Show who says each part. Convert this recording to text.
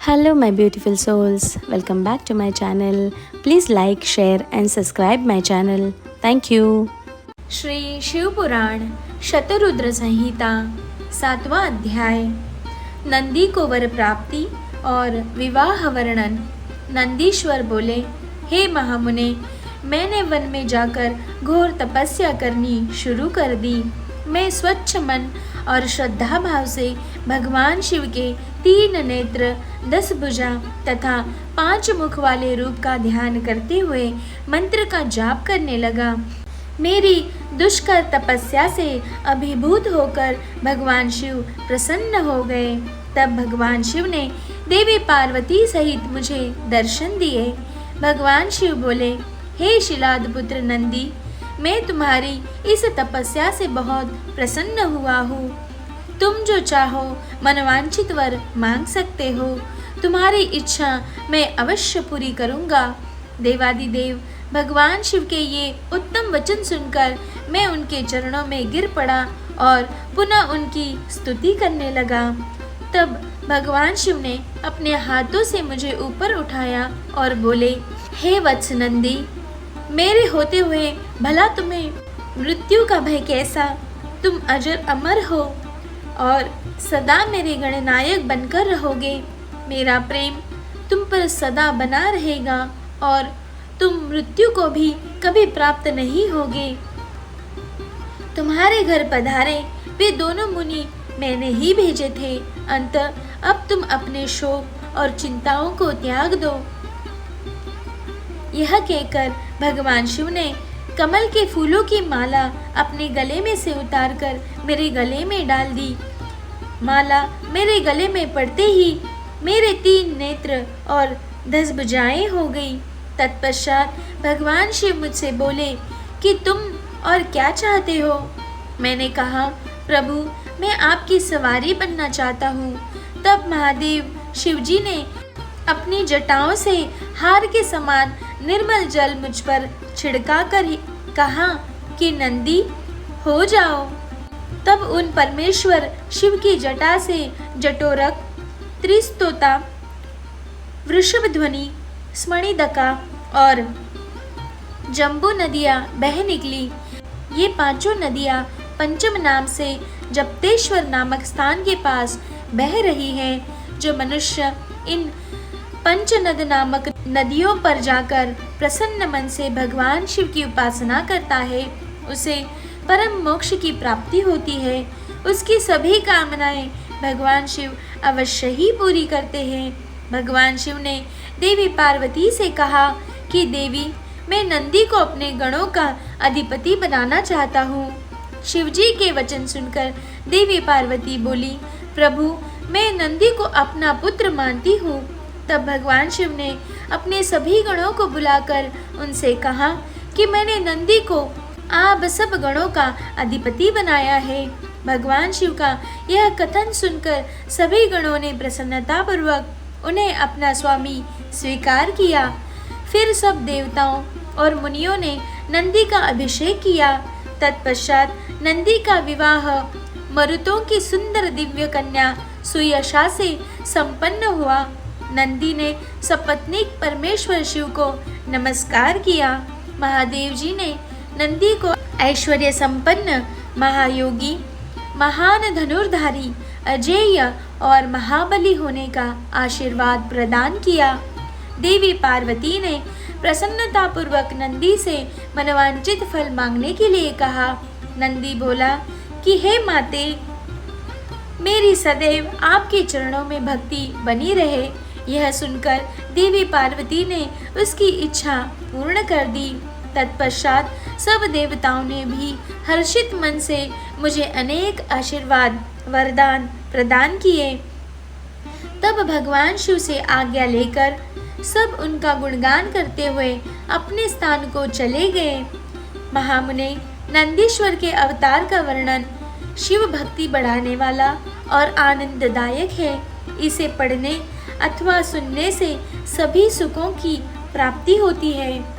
Speaker 1: Hello, my beautiful souls. Welcome back to my channel. Please like, share, and subscribe my channel. Thank you.
Speaker 2: Shri Shivpuran Shatrudra संहिता 7वां अध्याय। नंदी को वर प्राप्ति और विवाह वर्णन। नंदीश्वर बोले, हे महामुने, मैंने वन में जाकर घोर तपस्या करनी शुरू कर दी। मैं स्वच्छ मन और श्रद्धा भाव से भगवान शिव के 3 नेत्र, 10 भुजा तथा 5 मुख वाले रूप का ध्यान करते हुए मंत्र का जाप करने लगा। मेरी दुष्कर तपस्या से अभिभूत होकर भगवान शिव प्रसन्न हो गए। तब भगवान शिव ने देवी पार्वती सहित मुझे दर्शन दिए। भगवान शिव बोले, हे शिलाद पुत्र नंदी, मैं तुम्हारी इस तपस्या से बहुत प्रसन्न हुआ हूँ। तुम जो चाहो मनवांछित वर मांग सकते हो। तुम्हारी इच्छा मैं अवश्य पूरी करूँगा। देवादिदेव भगवान शिव के ये उत्तम वचन सुनकर मैं उनके चरणों में गिर पड़ा और पुनः उनकी स्तुति करने लगा। तब भगवान शिव ने अपने हाथों से मुझे ऊपर उठाया और बोले, हे वत्स नंदी, मेरे होते हुए भला तुम्हें मृत्यु का भय कैसा? तुम अजर अमर हो और सदा मेरे गणनायक बनकर रहोगे। मेरा प्रेम तुम पर सदा बना रहेगा और तुम मृत्यु को भी कभी प्राप्त नहीं होगे। तुम्हारे घर पधारे वे दोनों मुनि मैंने ही भेजे थे। अंत अब तुम अपने शोक और चिंताओं को त्याग दो। यह कहकर भगवान शिव ने कमल के फूलों की माला अपने गले में से उतारकर मेरे गले में डाल दी। माला मेरे गले में पड़ते ही मेरे 3 नेत्र और 10 भुजाएं हो गई। तत्पश्चात भगवान शिव मुझसे बोले कि तुम और क्या चाहते हो? मैंने कहा, प्रभु, मैं आपकी सवारी बनना चाहता हूँ। तब महादेव शिवजी ने अपनी जटाओं से हार के समान निर्मल जल मुझ पर छिड़का कर कहा कि नंदी हो जाओ। तब उन परमेश्वर शिव की जटा से जटोरक, त्रिस्तोता, वृषभध्वनि, स्मणिदका और जम्बू नदियाँ बह निकली। ये 5 नदियाँ पंचम नाम से जप्तेश्वर नामक स्थान के पास बह रही हैं। जो मनुष्य इन पंचनद नामक नदियों पर जाकर प्रसन्न मन से भगवान शिव की उपासना करता है, उसे परम मोक्ष की प्राप्ति होती है। उसकी सभी कामनाएं भगवान शिव अवश्य ही पूरी करते हैं। भगवान शिव ने देवी पार्वती से कहा कि देवी, मैं नंदी को अपने गणों का अधिपति बनाना चाहता हूँ। शिवजी के वचन सुनकर देवी पार्वती बोली, प्रभु, मैं नंदी को अपना पुत्र मानती हूँ। तब भगवान शिव ने अपने सभी गणों को बुलाकर उनसे कहा कि मैंने नंदी को आप सब गणों का अधिपति बनाया है। भगवान शिव का यह कथन सुनकर सभी गणों ने प्रसन्नतापूर्वक उन्हें अपना स्वामी स्वीकार किया। फिर सब देवताओं और मुनियों ने नंदी का अभिषेक किया। तत्पश्चात नंदी का विवाह मरुतों की सुंदर दिव्य कन्या सुयशा से संपन्न हुआ। नंदी ने सपत्नीक परमेश्वर शिव को नमस्कार किया। महादेव जी ने नंदी को ऐश्वर्य संपन्न, महायोगी, महान धनुर्धारी, अजेय और महाबली होने का आशीर्वाद प्रदान किया। देवी पार्वती ने प्रसन्नतापूर्वक नंदी से मनवांचित फल मांगने के लिए कहा। नंदी बोला कि हे माते, मेरी सदैव आपके चरणों में भक्ति बनी रहे। यह सुनकर देवी पार्वती ने उसकी इच्छा पूर्ण कर दी। तत्पश्चात सब देवताओं ने भी हर्षित मन से मुझे अनेक आशीर्वाद वरदान प्रदान किए। तब भगवान शिव से आज्ञा लेकर सब उनका गुणगान करते हुए अपने स्थान को चले गए। महामुने, नंदीश्वर के अवतार का वर्णन शिव भक्ति बढ़ाने वाला और आनंददायक है। इसे पढ़ने अथवा सुनने से सभी सुखों की प्राप्ति होती है।